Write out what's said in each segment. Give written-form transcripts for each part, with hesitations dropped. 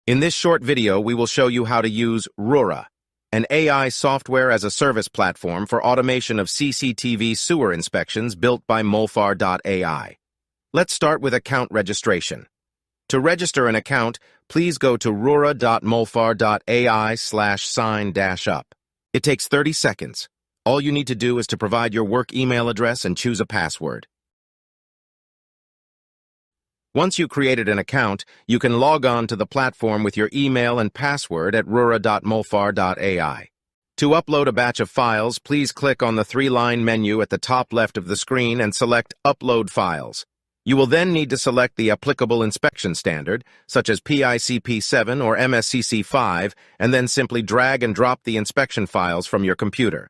In this short video, we will show you how to use RURA, an AI software as a service platform for automation of CCTV sewer inspections built by Molfar.AI. Let's start with account registration. To register an account, please go to rura.molfar.ai/sign-up. It takes 30 seconds. All you need to do is to provide your work email address and choose a password. Once you created an account, you can log on to the platform with your email and password at rura.molfar.ai. To upload a batch of files, please click on the three-line menu at the top left of the screen and select Upload Files. You will then need to select the applicable inspection standard, such as PICP 7 or MSCC 5, and then simply drag and drop the inspection files from your computer.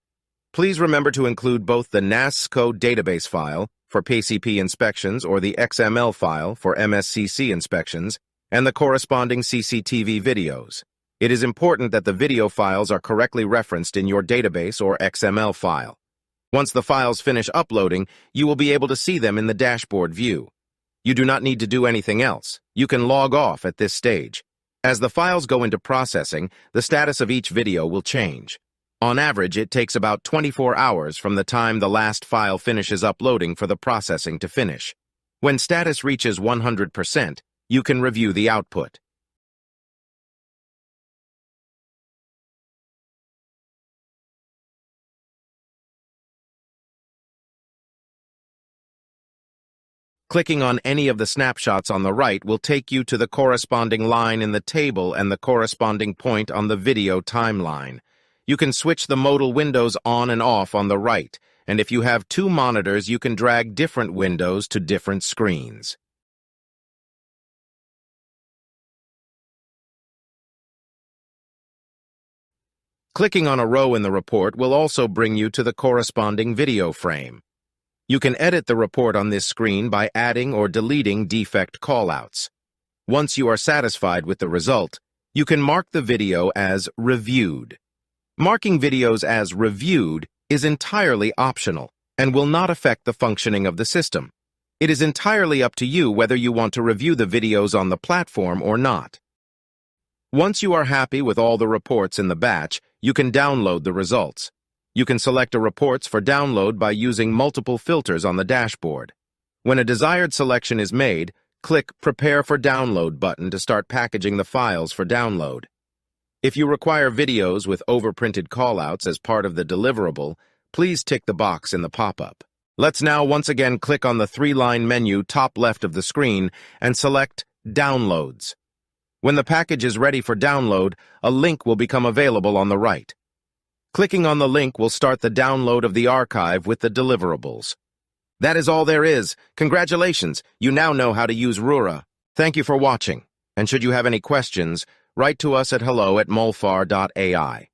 Please remember to include both the NAS code database file for PICP inspections or the XML file for MSCC inspections and the corresponding CCTV videos. It is important that the video files are correctly referenced in your database or XML file. Once the files finish uploading, you will be able to see them in the dashboard view. You do not need to do anything else. You can log off at this stage. As the files go into processing, the status of each video will change. On average, it takes about 24 hours from the time the last file finishes uploading for the processing to finish. When status reaches 100%, you can review the output. Clicking on any of the snapshots on the right will take you to the corresponding line in the table and the corresponding point on the video timeline. You can switch the modal windows on and off on the right, and if you have two monitors, you can drag different windows to different screens. Clicking on a row in the report will also bring you to the corresponding video frame. You can edit the report on this screen by adding or deleting defect callouts. Once you are satisfied with the result, you can mark the video as reviewed. Marking videos as reviewed is entirely optional and will not affect the functioning of the system. It is entirely up to you whether you want to review the videos on the platform or not. Once you are happy with all the reports in the batch, you can download the results. You can select a reports for download by using multiple filters on the dashboard. When a desired selection is made, click Prepare for Download button to start packaging the files for download. If you require videos with overprinted callouts as part of the deliverable, please tick the box in the pop-up. Let's now once again click on the three-line menu top left of the screen and select Downloads. When the package is ready for download, a link will become available on the right. Clicking on the link will start the download of the archive with the deliverables. That is all there is. Congratulations, you now know how to use RURA. Thank you for watching, and should you have any questions, write to us at hello@molfar.ai.